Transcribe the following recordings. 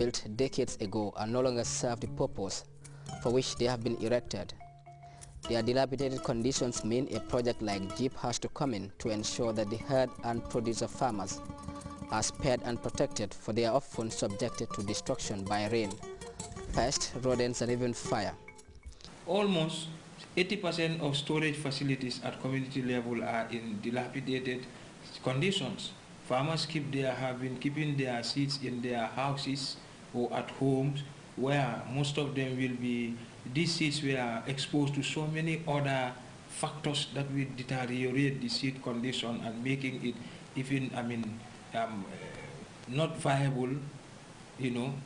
built decades ago and no longer serve the purpose for which they have been erected. Their dilapidated conditions mean a project like JEEP has to come in to ensure that the herd and producer farmers are spared and protected, for they are often subjected to destruction by rain, pest, rodents, and even fire. Almost 80% of storage facilities at community level are in dilapidated conditions. Farmers have been keeping their seeds in their houses or at homes, where most of them will be, these seeds were exposed to so many other factors that will deteriorate the seed condition and making it even, not viable,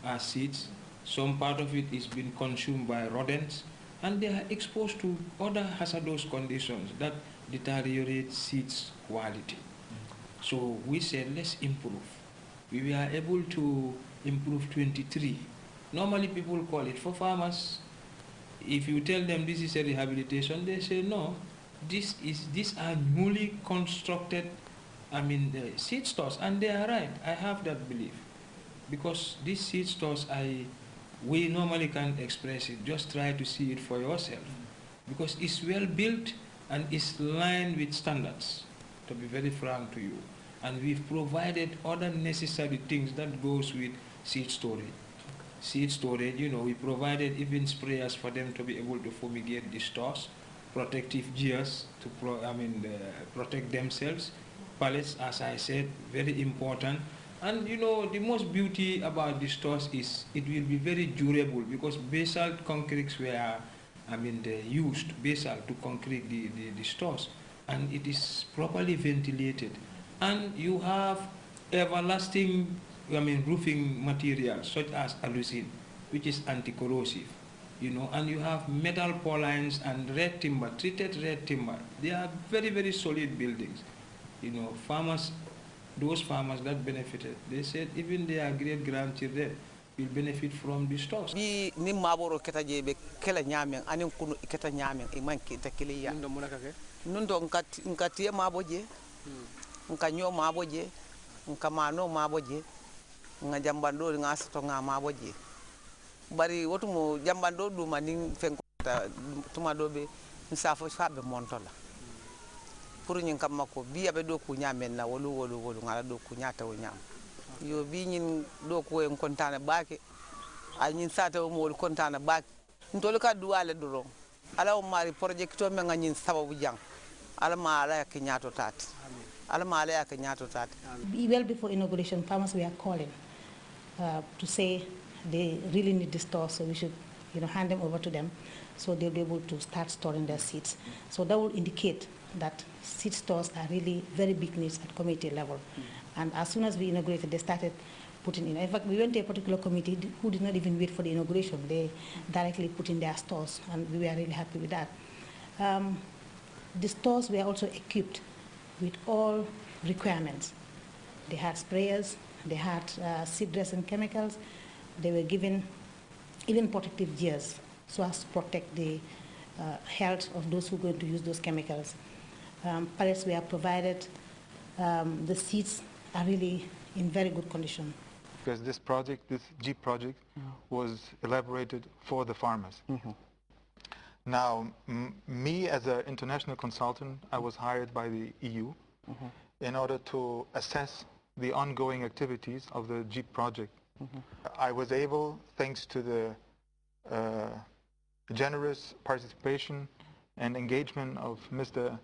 as seeds. Some part of it is being consumed by rodents, and they are exposed to other hazardous conditions that deteriorate seeds quality. So we said, let's improve. We were able to improve 23. Normally people call it for farmers. If you tell them this is a rehabilitation, they say no. These are newly constructed, seed stores, and they are right. I have that belief, because these seed stores, we normally can't express it. Just try to see it for yourself, because it's well built and it's lined with standards, to be very frank to you. And we've provided other necessary things that goes with seed storage. Seed storage, we provided even sprayers for them to be able to fumigate the stores, protective gears to protect themselves, pallets, as I said, very important. And the most beauty about the stores is it will be very durable, because basalt concretes were used, basalt to concrete the stores, and it is properly ventilated. And you have everlasting roofing materials such as alucine, which is anti-corrosive, and you have metal purlines and red timber, treated red timber. They are very, very solid buildings. Farmers, those farmers that benefited, they said even their great-grandchildren will benefit from the stores. Bi ni maboro keta jebe kela nyamen anin kunu keta nyamen e man kita kiliya ndo munaka ke nundo nkati maboje nkanyo maboje nkamano maboje nga jambando nga sato nga maboje bari wotumo jambando du manin fenkota tuma dobe nsafo fabe montola pour ñin kam mako bi abe do ku nyamen na wolu ngala do ku nyata wo nyam yo bi ñin do ko en kontane baake ay ñin sata o mo kontane baake ntol ka duwale duro ala o mari project to me nga ñin sababu jang ala ma ala ak nyato tat ala ma ala ak nyato tat. Well before inauguration, farmers were calling to say they really need the store, so we should hand them over to them so they'll be able to start storing their seeds. So that will indicate that seed stores are really very big needs at community level. And as soon as we inaugurated, they started putting in. In fact, we went to a particular committee who did not even wait for the inauguration. They directly put in their stores, and we were really happy with that. The stores were also equipped with all requirements. They had sprayers, they had seed dressing chemicals, they were given even protective gears so as to protect the health of those who are going to use those chemicals. Pallets were provided. The seeds are really in very good condition. Because this project, this JEEP project, was elaborated for the farmers. Now, me as an international consultant, I was hired by the EU in order to assess the ongoing activities of the JEEP project. I was able, thanks to the generous participation and engagement of Mr.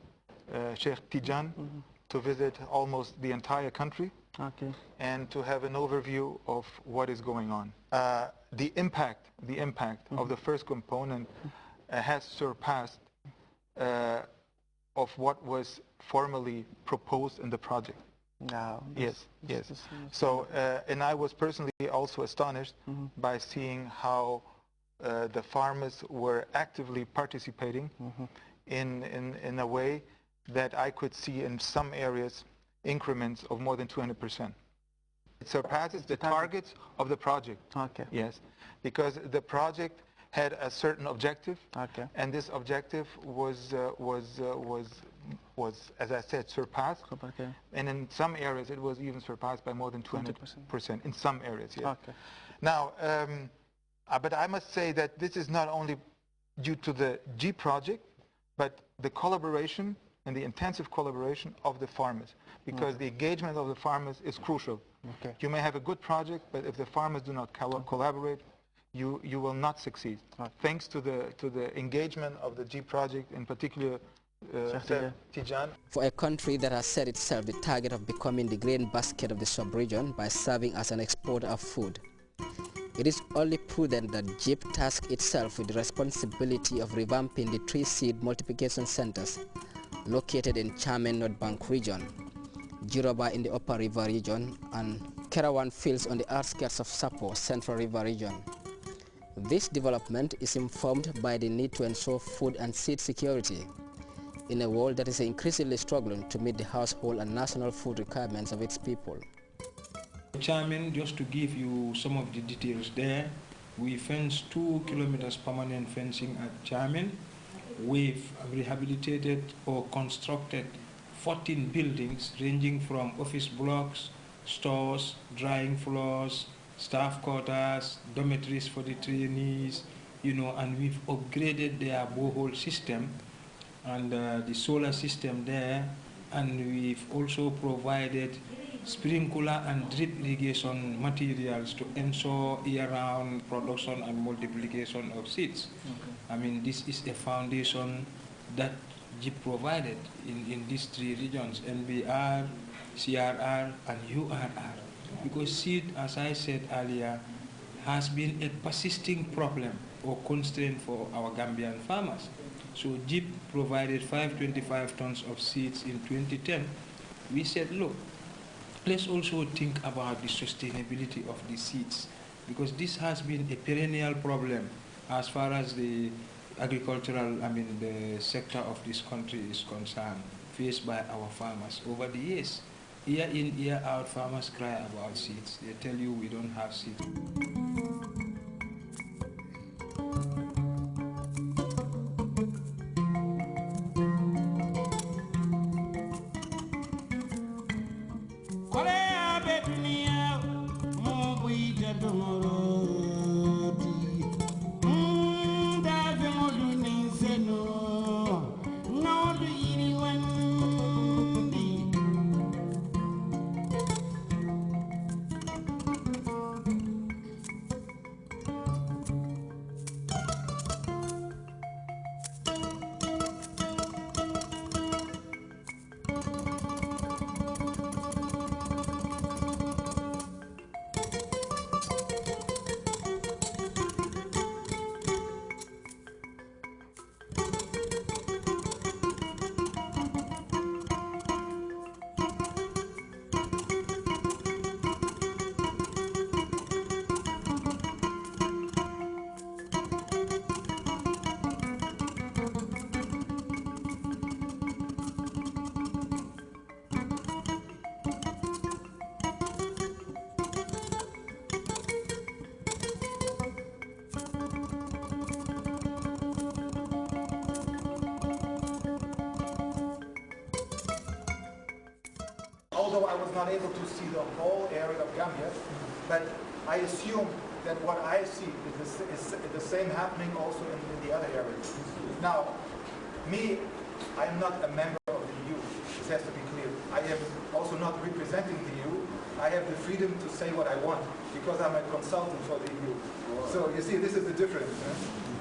Sheikh Tijan, to visit almost the entire country and to have an overview of what is going on. The impact of the first component has surpassed of what was formally proposed in the project. Yes. So, and I was personally also astonished by seeing how the farmers were actively participating in a way that I could see in some areas increments of more than 200%. It surpasses the targets of the project. Yes, because the project had a certain objective, and this objective was was, as I said, surpassed. Okay. And in some areas, it was even surpassed by more than 200% in some areas. Yeah. Okay. Now, but I must say that this is not only due to the G project, but the collaboration and the intensive collaboration of the farmers, because the engagement of the farmers is crucial. Okay. You may have a good project, but if the farmers do not collaborate, you will not succeed. Right. Thanks to the engagement of the G project, in particular, Tijan. For a country that has set itself the target of becoming the grain basket of the sub-region by serving as an exporter of food, it is only prudent that JIP task itself with the responsibility of revamping the 3 seed multiplication centers located in Chamen North Bank region, Jiroba in the Upper River region, and Kerawan Fields on the outskirts of Sapo, Central River region. This development is informed by the need to ensure food and seed security in a world that is increasingly struggling to meet the household and national food requirements of its people. Chairman, just to give you some of the details there, we fenced 2 kilometers permanent fencing at Chairman. We've rehabilitated or constructed 14 buildings ranging from office blocks, stores, drying floors, staff quarters, dormitories for the trainees, and we've upgraded their borehole system and the solar system there, and we've also provided sprinkler and drip irrigation materials to ensure year-round production and multiplication of seeds. Okay. I mean, this is a foundation that JIP provided in these 3 regions, NBR, CRR, and URR. Because seed, as I said earlier, has been a persisting problem or constraint for our Gambian farmers. So JIP provided 525 tons of seeds in 2010. We said, look, let's also think about the sustainability of the seeds, because this has been a perennial problem as far as the agricultural, the sector of this country is concerned, faced by our farmers over the years. Year in, year out, farmers cry about seeds. They tell you we don't have seeds. Although I was not able to see the whole area of Gambia, but I assume that what I see is the same happening also in the other areas. Now, I am not a member of the EU. This has to be clear. I am also not representing the EU. I have the freedom to say what I want because I'm a consultant for the EU. So you see, this is the difference.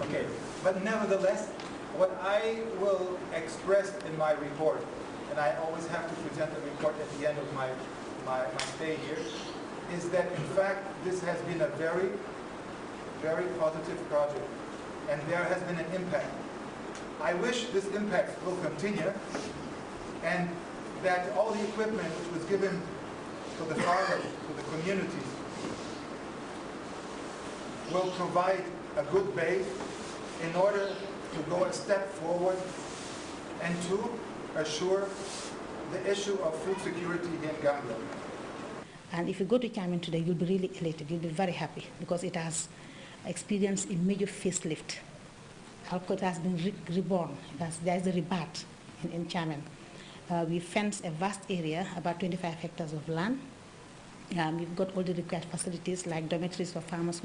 Okay. But nevertheless, what I will express in my report, and I always have to present a report at the end of my stay here, is that in fact this has been a very, very positive project, and there has been an impact. I wish this impact will continue, and that all the equipment which was given to the farmers, to the communities, will provide a good base in order to go a step forward and to assure the issue of food security here in Gambia. And if you go to Chairman today, you'll be really elated. You'll be very happy because it has experienced a major facelift. Alcott has been reborn. There's a rebirth in Chairman. We fence a vast area, about 25 hectares of land. We've got all the required facilities like dormitories for farmers.